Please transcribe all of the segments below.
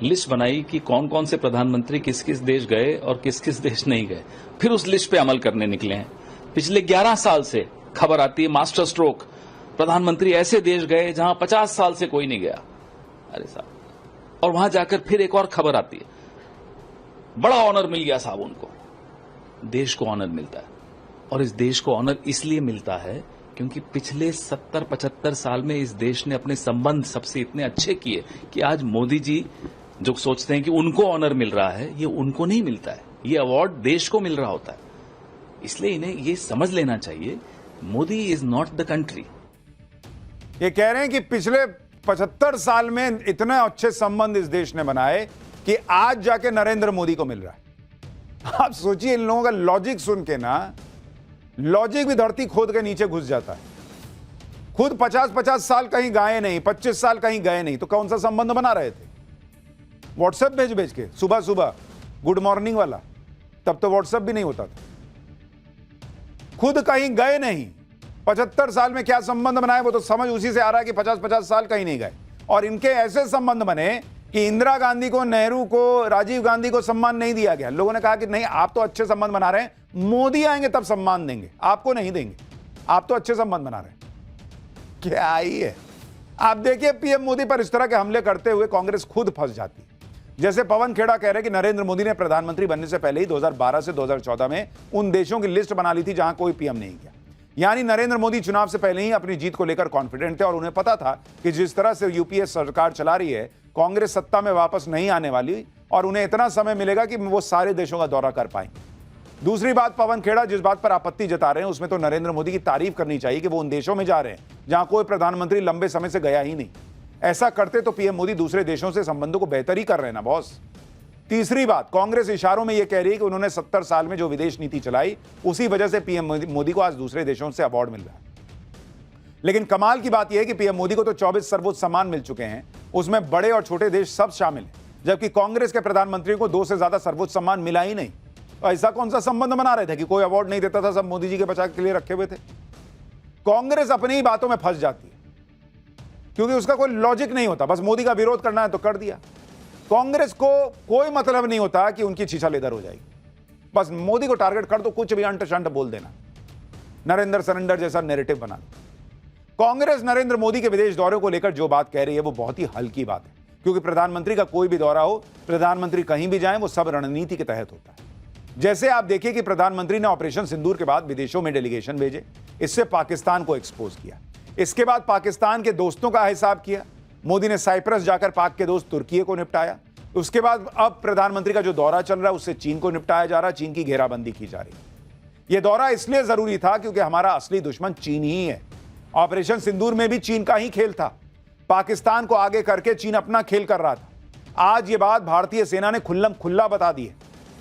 List बनाई कि कौन कौन से प्रधानमंत्री किस किस देश गए और किस किस देश नहीं गए, फिर उस लिस्ट पे अमल करने निकले हैं। पिछले 11 साल से खबर आती है मास्टर स्ट्रोक, प्रधानमंत्री ऐसे देश गए जहां 50 साल से कोई नहीं गया। अरे साहब, और वहां जाकर फिर एक और खबर आती है, बड़ा ऑनर मिल गया साहब उनको। देश को ऑनर मिलता है, और इस देश को ऑनर इसलिए मिलता है क्योंकि पिछले 70-75 साल में इस देश ने अपने संबंध सबसे इतने अच्छे किए कि आज मोदी जी जो सोचते हैं कि उनको ऑनर मिल रहा है, ये उनको नहीं मिलता है, ये अवार्ड देश को मिल रहा होता है। इसलिए इन्हें ये समझ लेना चाहिए, Modi is not the country. ये कह रहे हैं कि पिछले 75 साल में इतने अच्छे संबंध इस देश ने बनाए कि आज जाके नरेंद्र मोदी को मिल रहा है। आप सोचिए, इन लोगों का लॉजिक सुन के ना, लॉजिक भी धरती खोद के नीचे घुस जाता है। खुद 50-50 साल कहीं गए नहीं, 25 साल कहीं गए नहीं, तो कौन सा संबंध बना रहे थे? व्हाट्सएप भेज भेज के सुबह सुबह गुड मॉर्निंग वाला, तब तो व्हाट्सएप भी नहीं होता था। खुद कहीं गए नहीं, 75 साल में क्या संबंध बनाए वो तो समझ उसी से आ रहा है कि 50-50 साल कहीं नहीं गए। और इनके ऐसे संबंध बने कि इंदिरा गांधी को, नेहरू को, राजीव गांधी को सम्मान नहीं दिया गया। लोगों ने कहा कि नहीं, आप तो अच्छे संबंध बना रहे हैं, मोदी आएंगे तब सम्मान देंगे, आपको नहीं देंगे, आप तो अच्छे संबंध बना रहे हैं। क्या ही है। आप देखिए, पीएम मोदी पर इस तरह के हमले करते हुए कांग्रेस खुद फंस जाती है। जैसे पवन खेड़ा कह रहे कि नरेंद्र मोदी ने प्रधानमंत्री बनने से पहले ही 2012 से 2014 में उन देशों की लिस्ट बना ली थी जहां कोई पीएम नहीं किया। यानी नरेंद्र मोदी चुनाव से पहले ही अपनी जीत को लेकर कॉन्फिडेंट थे और उन्हें पता था कि जिस तरह से यूपीए सरकार चला रही है, कांग्रेस सत्ता में वापस नहीं आने वाली और उन्हें इतना समय मिलेगा कि वो सारे देशों का दौरा कर पाएंगे। दूसरी बात, पवन खेड़ा जिस बात पर आपत्ति जता रहे हैं उसमें तो नरेंद्र मोदी की तारीफ करनी चाहिए कि वो उन देशों में जा रहे हैं जहां कोई प्रधानमंत्री लंबे समय से गया ही नहीं। ऐसा करते तो पीएम मोदी दूसरे देशों से संबंधों को बेहतर ही कर रहे हैं ना बॉस। तीसरी बात, कांग्रेस इशारों में यह कह रही है कि उन्होंने 70 साल में जो विदेश नीति चलाई उसी वजह से पीएम मोदी को आज दूसरे देशों से अवार्ड मिल रहा है। लेकिन कमाल की बात यह है कि पीएम मोदी को तो 24 सर्वोच्च सम्मान मिल चुके हैं, उसमें बड़े और छोटे देश सब शामिल हैं, जबकि कांग्रेस के प्रधानमंत्री को 2 से ज्यादा सर्वोच्च सम्मान मिला ही नहीं। तो ऐसा कौन सा संबंध बना रहे थे कि कोई अवार्ड नहीं देता था, सब मोदी जी के बचाव के लिए रखे हुए थे। कांग्रेस अपनी ही बातों में फंस जाती है क्योंकि उसका कोई लॉजिक नहीं होता, बस मोदी का विरोध करना है तो कर दिया। कांग्रेस को कोई मतलब नहीं होता कि उनकी छीछा लेदर हो जाएगी, बस मोदी को टारगेट कर दो, कुछ भी अंट शंट बोल देना, नरेंद्र सरेंडर जैसा नैरेटिव बना दो। कांग्रेस नरेंद्र मोदी के विदेश दौरे को लेकर जो बात कह रही है वो बहुत ही हल्की बात है, क्योंकि प्रधानमंत्री का कोई भी दौरा हो, प्रधानमंत्री कहीं भी जाएं, वो सब रणनीति के तहत होता है। जैसे आप देखिए कि प्रधानमंत्री ने ऑपरेशन सिंदूर के बाद विदेशों में डेलीगेशन भेजे, इससे पाकिस्तान को एक्सपोज किया। इसके बाद पाकिस्तान के दोस्तों का हिसाब किया, मोदी ने साइप्रस जाकर पाक के दोस्त तुर्की को निपटाया। उसके बाद अब प्रधानमंत्री का जो दौरा चल रहा है उससे चीन को निपटाया जा रहा है, चीन की घेराबंदी की जा रही है। यह दौरा इसलिए जरूरी था क्योंकि हमारा असली दुश्मन चीन ही है। ऑपरेशन सिंदूर में भी चीन का ही खेल था, पाकिस्तान को आगे करके चीन अपना खेल कर रहा था। आज ये बात भारतीय सेना ने खुल्लम खुल्ला बता दी है।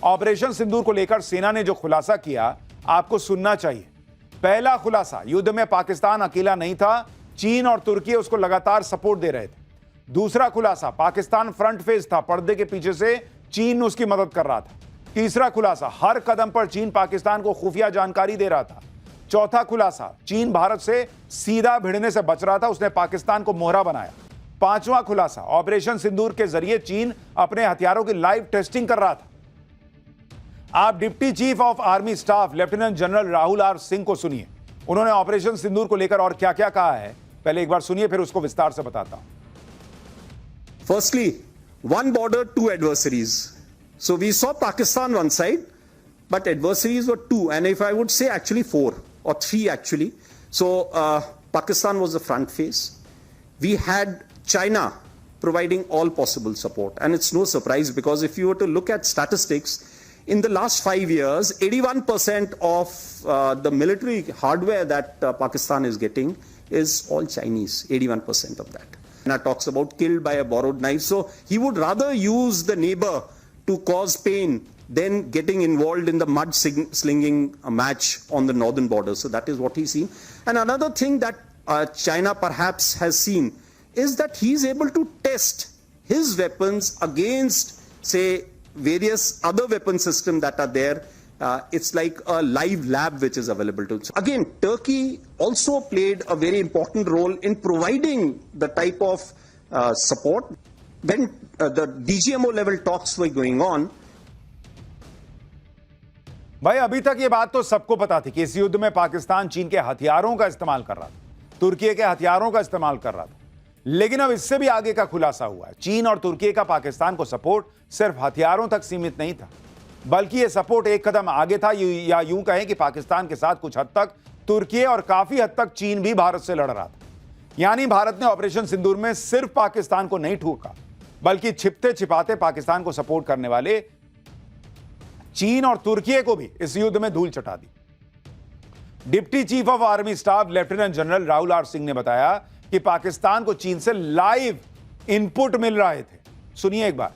ऑपरेशन सिंदूर को लेकर सेना ने जो खुलासा किया आपको सुनना चाहिए। पहला खुलासा, युद्ध में पाकिस्तान अकेला नहीं था, चीन और तुर्की उसको लगातार सपोर्ट दे रहे थे। दूसरा खुलासा, पाकिस्तान फ्रंट फेस था, पर्दे के पीछे से चीन उसकी मदद कर रहा था। तीसरा खुलासा, हर कदम पर चीन पाकिस्तान को खुफिया जानकारी दे रहा था। चौथा खुलासा, चीन भारत से सीधा भिड़ने से बच रहा था, उसने पाकिस्तान को मोहरा बनाया। पांचवा खुलासा, ऑपरेशन सिंदूर के जरिए चीन अपने हथियारों की लाइव टेस्टिंग कर रहा था। आप deputy chief of army staff lieutenant general Rahul R Singh को सुनिए, उन्होंने ऑपरेशन सिंदूर को लेकर और क्या क्या कहा है, पहले एक बार सुनिए फिर उसको विस्तार से बताता हूं। Firstly, one border, 2 adversaries. So we saw Pakistan one side, but adversaries were 2, and if I would say actually 4 or 3 actually. So Pakistan was the front face. We had China providing all possible support, and it's no surprise because if you were to look at statistics, in the last 5 years, 81% of the military hardware that Pakistan is getting is all Chinese, 81% of that. And talks about killed by a borrowed knife. So he would rather use the neighbor to cause pain than getting involved in the mud slinging match on the northern border. So that is what he's seen. And another thing that China perhaps has seen is that he's able to test his weapons against, say, various other weapon systems that are there. It's like a live lab which is available to it. Again, Turkey also played a very important role in providing the type of support. When the DGMO level talks were going on. भाई अभी तक ये बात तो सबको पता थी कि इस युद्ध में पाकिस्तान चीन के हथियारों का इस्तेमाल कर रहा था, तुर्की के हथियारों का इस्तेमाल कर रहा था। लेकिन अब इससे भी आगे का खुलासा हुआ है। चीन और तुर्की का पाकिस्तान को सपोर्ट सिर्फ हथियारों तक सीमित नहीं था, बल्कि यह सपोर्ट एक कदम आगे था, या यूं कहें कि पाकिस्तान के साथ कुछ हद तक तुर्की और काफी हद तक चीन भी भारत से लड़ रहा था। यानी भारत ने ऑपरेशन सिंदूर में सिर्फ पाकिस्तान को नहीं ठोका, बल्कि छिपते छिपाते पाकिस्तान को सपोर्ट करने वाले चीन और तुर्की को भी इस युद्ध में धूल चटा दी। Deputy chief of army staff lieutenant general Rahul R Singh ने बताया कि पाकिस्तान को चीन से लाइव इनपुट मिल रहे थे। सुनिए एक बार।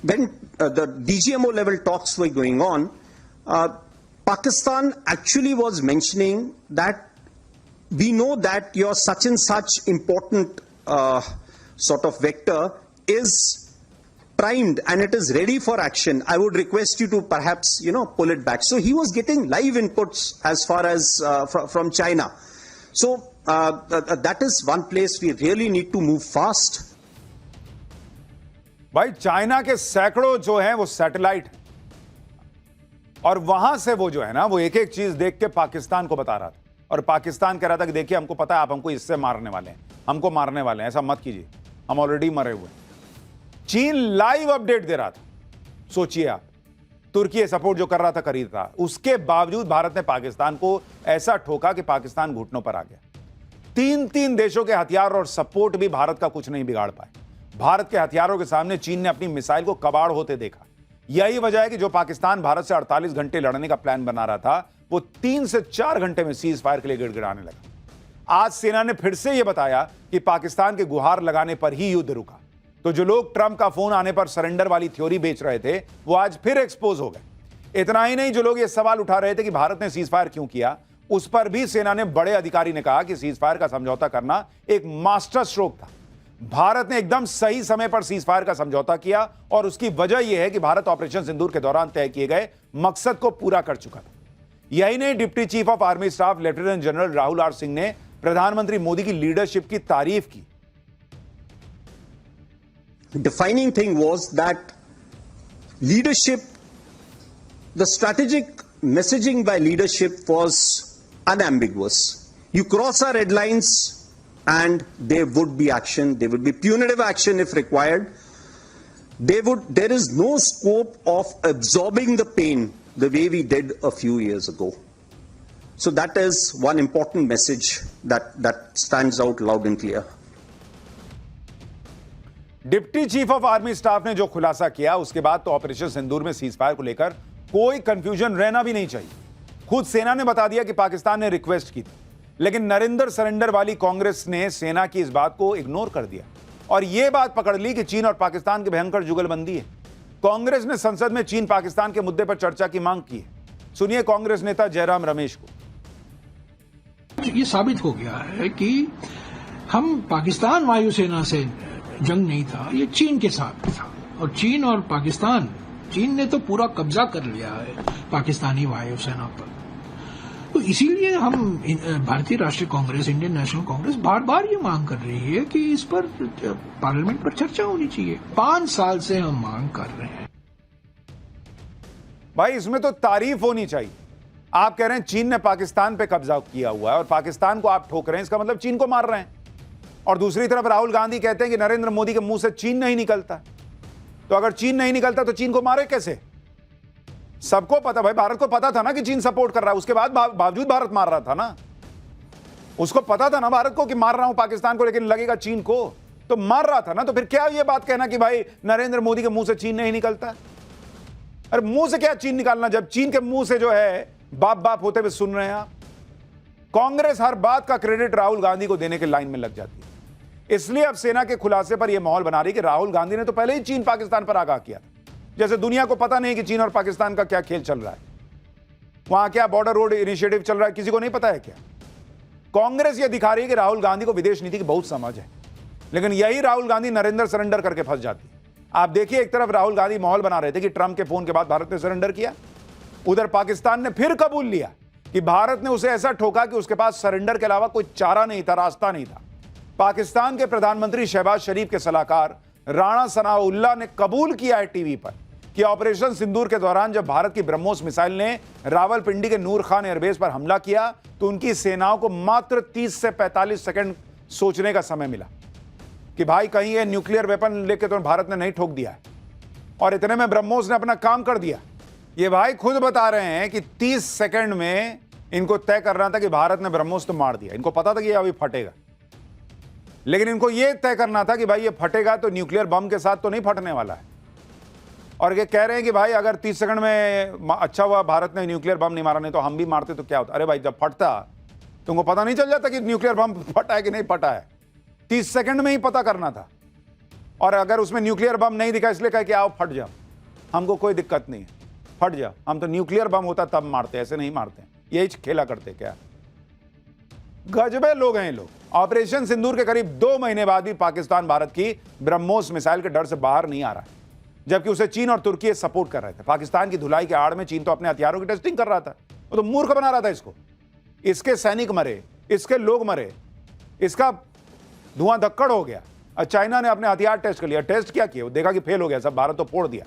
When the DGMO level talks were going on, Pakistan actually was mentioning that we know that your such and such important sort of vector is primed and it is ready for action. I would request you to perhaps, pull it back. So he was getting live inputs as far as from China. So that is one place we really need to move fast. भाई China के सैकड़ों जो हैं वो satellite हैं, और वहां से वो जो है ना वो एक एक चीज देख के पाकिस्तान को बता रहा था, और पाकिस्तान कह रहा था कि देखिए हमको पता है आप हमको इससे मारने वाले हैं, हमको मारने वाले हैं, ऐसा मत कीजिए, हम ऑलरेडी मरे हुए हैं। चीन लाइव अपडेट दे रहा था। सोचिए आप, तुर्की सपोर्ट जो कर रहा था कर ही था, उसके बावजूद भारत ने पाकिस्तान को ऐसा ठोका कि पाकिस्तान घुटनों पर आ गया। तीन देशों के हथियार और सपोर्ट भी भारत का कुछ नहीं बिगाड़ पाए। भारत के हथियारों के सामने चीन ने अपनी मिसाइल को कबाड़ होते देखा। यही वजह है कि जो पाकिस्तान भारत से 48 घंटे लड़ने का प्लान बना रहा था, वो 3 से 4 घंटे में सीज फायर के लिए गिड़गिड़ाने लगा। आज सेना ने फिर से यह बताया कि पाकिस्तान के गुहार लगाने पर ही युद्ध रुका। तो जो लोग ट्रंप का फोन आने पर सरेंडर वाली थ्योरी बेच रहे थे, वो आज फिर एक्सपोज हो गए। इतना ही नहीं, जो लोग ये सवाल उठा रहे थे कि भारत ने सीज फायर क्यों किया, उस पर भी सेना ने बड़े अधिकारी ने कहा कि सीज फायर का समझौता करना एक मास्टर स्ट्रोक था। भारत ने एकदम सही समय पर सीज फायर का समझौता किया, और उसकी वजह यह है कि भारत ऑपरेशन सिंदूर के दौरान तय किए गए मकसद को पूरा कर चुका था। यही नहीं, deputy chief of army staff lieutenant general Rahul R Singh ने प्रधानमंत्री मोदी की लीडरशिप की तारीफ की। Defining thing was that leadership, the strategic messaging by leadership was unambiguous. You cross our red lines and there would be action, there would be punitive action if required. There is no scope of absorbing the pain the way we did a few years ago. So that is one important message that stands out loud and clear. Deputy chief of army staff ने जो खुलासा किया, उसके बाद तो operation सिंदूर में cease fire को लेकर कोई कंफ्यूजन रहना भी नहीं चाहिए। खुद सेना ने बता दिया कि पाकिस्तान ने रिक्वेस्ट की थी, लेकिन नरेंद्र सरेंडर वाली कांग्रेस ने सेना की इस बात को इग्नोर कर दिया और यह बात पकड़ ली कि चीन और पाकिस्तान की भयंकर जुगलबंदी है। कांग्रेस ने संसद में चीन पाकिस्तान के मुद्दे पर चर्चा की मांग की है। सुनिए कांग्रेस नेता जयराम रमेश को। ये साबित हो गया है कि हम पाकिस्तान वायुसेना से जंग नहीं था, ये चीन के साथ था, और चीन और पाकिस्तान, चीन ने तो पूरा कब्जा कर लिया है पाकिस्तानी वायुसेना पर। तो इसीलिए हम भारतीय राष्ट्रीय कांग्रेस, इंडियन नेशनल कांग्रेस बार बार ये मांग कर रही है कि इस पर पार्लियामेंट पर चर्चा होनी चाहिए। 5 साल से हम मांग कर रहे हैं। भाई इसमें तो तारीफ होनी चाहिए। आप कह रहे हैं चीन ने पाकिस्तान पे कब्जा किया हुआ है और पाकिस्तान को आप ठोक रहे हैं, इसका मतलब चीन को मार रहे हैं। और दूसरी तरफ राहुल गांधी कहते हैं कि नरेंद्र मोदी के मुंह से चीन नहीं निकलता। तो अगर चीन नहीं निकलता तो चीन को मारे कैसे? सबको पता, भाई भारत को पता था ना कि चीन सपोर्ट कर रहा है, उसके बाद बावजूद भारत मार रहा था ना। उसको पता था ना भारत को कि मार रहा हूं पाकिस्तान को, लेकिन लगेगा चीन को, तो मार रहा था ना। तो फिर क्या ये बात कहना कि भाई नरेंद्र मोदी के मुंह से चीन नहीं निकलता? अरे मुंह से क्या चीन निकालना, जब चीन के मुंह से जो है बाप बाप होते हुए सुन रहे हैं आप। कांग्रेस हर बात का क्रेडिट राहुल गांधी को देने के लाइन में लग जाती है। इसलिए अब सेना के खुलासे पर यह माहौल बना रही कि राहुल गांधी ने तो पहले ही चीन पाकिस्तान पर आगाह किया, जैसे दुनिया को पता नहीं कि चीन और पाकिस्तान का क्या खेल चल रहा है, वहां क्या बॉर्डर रोड इनिशिएटिव चल रहा है, किसी को नहीं पता है क्या? कांग्रेस यह दिखा रही है कि राहुल गांधी को विदेश नीति की बहुत समझ है, लेकिन यही राहुल गांधी नरेंद्र सरेंडर करके फंस जाती है। आप देखिए, एक तरफ राहुल गांधी माहौल बना रहे थे कि ट्रंप के फोन के बाद भारत ने सरेंडर किया, उधर पाकिस्तान ने फिर कबूल लिया कि भारत ने उसे ऐसा ठोका कि उसके पास सरेंडर के अलावा कोई चारा नहीं था, रास्ता नहीं था। पाकिस्तान के प्रधानमंत्री शहबाज शरीफ के सलाहकार राणा सनाउल्लाह ने कबूल किया है टीवी पर कि ऑपरेशन सिंदूर के दौरान जब भारत की ब्रह्मोस मिसाइल ने रावलपिंडी के नूर खान एयरबेस पर हमला किया तो उनकी सेनाओं को मात्र 30 से 45 सेकंड सोचने का समय मिला कि भाई कहीं ये न्यूक्लियर वेपन लेके तो भारत ने नहीं ठोक दिया है, और इतने में ब्रह्मोस ने अपना काम कर दिया। ये भाई खुद बता रहे हैं कि 30 सेकंड में इनको तय करना था कि भारत ने ब्रह्मोस तो मार दिया। इनको पता था कि ये अभी फटेगा, लेकिन इनको यह तय करना था कि भाई ये फटेगा तो न्यूक्लियर बम के साथ तो नहीं फटने वाला है। और ये कह रहे हैं कि भाई अगर 30 सेकंड में अच्छा हुआ भारत ने न्यूक्लियर बम नहीं मारा, नहीं तो हम भी मारते तो क्या होता। अरे भाई जब फटता तुमको पता नहीं चल जाता कि न्यूक्लियर बम फटा है कि नहीं फटा है, 30 सेकंड में ही पता करना था। और अगर उसमें न्यूक्लियर बम नहीं दिखा इसलिए कह कि आओ फट जाओ, हमको कोई दिक्कत नहीं है, फट जाओ, हम तो न्यूक्लियर बम होता तब मारते, ऐसे नहीं मारते। यही खेला करते क्या, गजबे लोग हैं ये लोग। ऑपरेशन सिंदूर के करीब 2 महीने बाद भी पाकिस्तान भारत की ब्रह्मोस मिसाइल के डर से बाहर नहीं आ रहा है, जबकि उसे चीन और तुर्की सपोर्ट कर रहे थे। पाकिस्तान की धुलाई के आड़ में चीन तो अपने हथियारों की टेस्टिंग कर रहा था, वो तो मूर्ख बना रहा था इसको। इसके सैनिक मरे, इसके लोग मरे, इसका धुआं धक्कड़ हो गया। और चाइना ने अपने हथियार टेस्ट कर लिया। टेस्ट क्या किया, वो देखा कि फेल हो गया सब, भारत तो फोड़ दिया।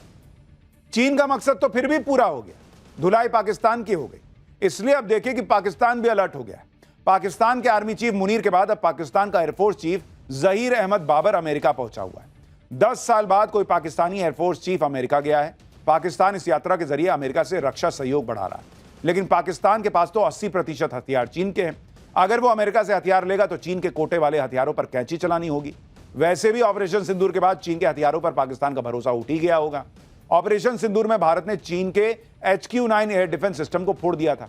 चीन का मकसद तो फिर भी पूरा हो गया, धुलाई पाकिस्तान की हो गई। इसलिए अब देखिए कि पाकिस्तान भी अलर्ट हो गया। पाकिस्तान के आर्मी चीफ मुनीर के बाद अब पाकिस्तान का air force chief Zaheer Ahmed Babar America पहुंचा हुआ है। 10 साल बाद कोई पाकिस्तानी एयरफोर्स चीफ अमेरिका गया है। पाकिस्तान इस यात्रा के जरिए अमेरिका से रक्षा सहयोग बढ़ा रहा है, लेकिन पाकिस्तान के पास तो 80% हथियार चीन के हैं। अगर वो अमेरिका से हथियार लेगा तो चीन के कोटे वाले हथियारों पर कैंची चलानी होगी। वैसे भी ऑपरेशन सिंदूर के बाद चीन के हथियारों पर पाकिस्तान का भरोसा उठ ही गया होगा। ऑपरेशन सिंदूर में भारत ने चीन के HQ-9 एयर डिफेंस सिस्टम को फोड़ दिया था,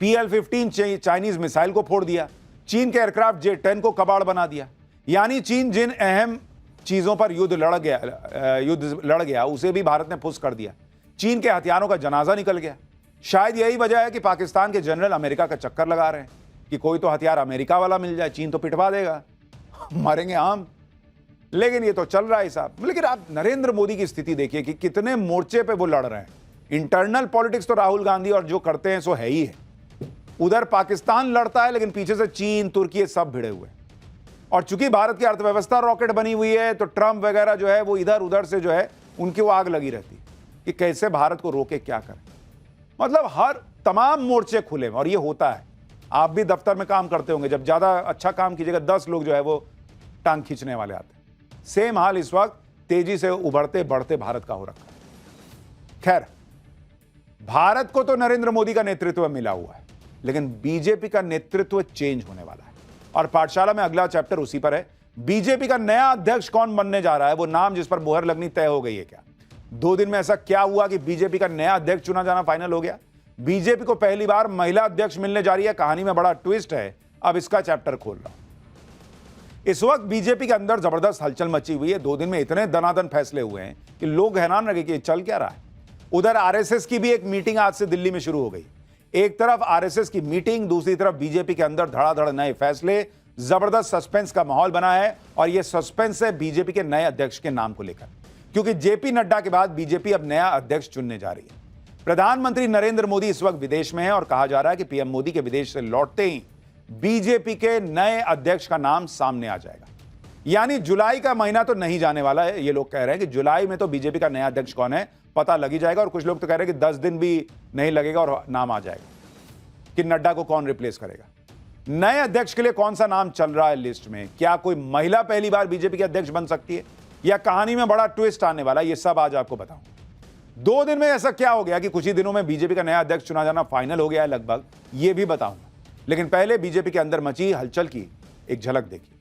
PL-15 चाइनीज मिसाइल को फोड़ दिया, चीन के एयरक्राफ्ट J-10 को कबाड़ बना दिया। यानी चीन जिन अहम चीजों पर युद्ध लड़ गया उसे भी भारत ने फुस कर दिया। चीन के हथियारों का जनाजा निकल गया। शायद यही वजह है कि पाकिस्तान के जनरल अमेरिका का चक्कर लगा रहे हैं कि कोई तो हथियार अमेरिका वाला मिल जाए, चीन तो पिटवा देगा, मरेंगे हम। लेकिन ये तो चल रहा है साहब। लेकिन आप नरेंद्र मोदी की स्थिति देखिए कि कितने मोर्चे पे वो लड़ रहे हैं। इंटरनल पॉलिटिक्स तो राहुल गांधी और जो करते हैं सो है ही है। उधर पाकिस्तान लड़ता है, लेकिन पीछे से चीन, तुर्की सब भिड़े हुए हैं। और चूंकि भारत की अर्थव्यवस्था रॉकेट बनी हुई है, तो ट्रंप वगैरह जो है वो इधर उधर से जो है उनकी वो आग लगी रहती कि कैसे भारत को रोके, क्या करें। मतलब हर तमाम मोर्चे खुले हैं। और ये होता है, आप भी दफ्तर में काम करते होंगे, जब ज्यादा अच्छा काम कीजिएगा 10 लोग जो है वो टांग खींचने वाले आते हैं। सेम हाल इस वक्त तेजी से उभरते बढ़ते भारत का हो रखा है। खैर, भारत को तो नरेंद्र मोदी का नेतृत्व मिला हुआ है, लेकिन बीजेपी का नेतृत्व चेंज होने वाला है। और पाठशाला में अगला चैप्टर उसी पर है। बीजेपी का नया अध्यक्ष कौन बनने जा रहा है, वो नाम जिस पर मुहर लगनी तय हो गई है क्या? 2 दिन में ऐसा क्या हुआ कि बीजेपी का नया अध्यक्ष चुना जाना फाइनल हो गया? बीजेपी को पहली बार महिला अध्यक्ष मिलने जा रही है। कहानी में बड़ा ट्विस्ट है, अब इसका चैप्टर खोल रहा हूं। इस वक्त बीजेपी के अंदर जबरदस्त हलचल मची हुई है। 2 दिन में इतने दनादन फैसले हुए हैं कि लोग हैरान रहे कि चल क्या रहा है। उधर आरएसएस की भी एक मीटिंग आज से दिल्ली में शुरू हो गई। एक तरफ आरएसएस की मीटिंग, दूसरी तरफ बीजेपी के अंदर धड़ाधड़ नए फैसले। जबरदस्त सस्पेंस का माहौल बना है। और यह सस्पेंस है बीजेपी के नए अध्यक्ष के नाम को लेकर, क्योंकि जेपी नड्डा के बाद बीजेपी अब नया अध्यक्ष चुनने जा रही है। प्रधानमंत्री नरेंद्र मोदी इस वक्त विदेश में है और कहा जा रहा है कि पीएम मोदी के विदेश से लौटते ही बीजेपी के नए अध्यक्ष का नाम सामने आ जाएगा। यानी जुलाई का महीना तो नहीं जाने वाला है। ये लोग कह रहे हैं कि जुलाई में तो बीजेपी का नया अध्यक्ष कौन है पता लग ही जाएगा। और कुछ लोग तो कह रहे हैं कि 10 दिन भी नहीं लगेगा और नाम आ जाएगा कि नड्डा को कौन रिप्लेस करेगा। नए अध्यक्ष के लिए कौन सा नाम चल रहा है लिस्ट में? क्या कोई महिला पहली बार बीजेपी के अध्यक्ष बन सकती है, या कहानी में बड़ा ट्विस्ट आने वाला है? ये सब आज आपको बताऊं। 2 दिन में ऐसा क्या हो गया कि कुछ ही दिनों में बीजेपी का नया अध्यक्ष चुना जाना फाइनल हो गया है लगभग, ये भी बताऊंगा। लेकिन पहले बीजेपी के अंदर मची हलचल की एक झलक देखिए।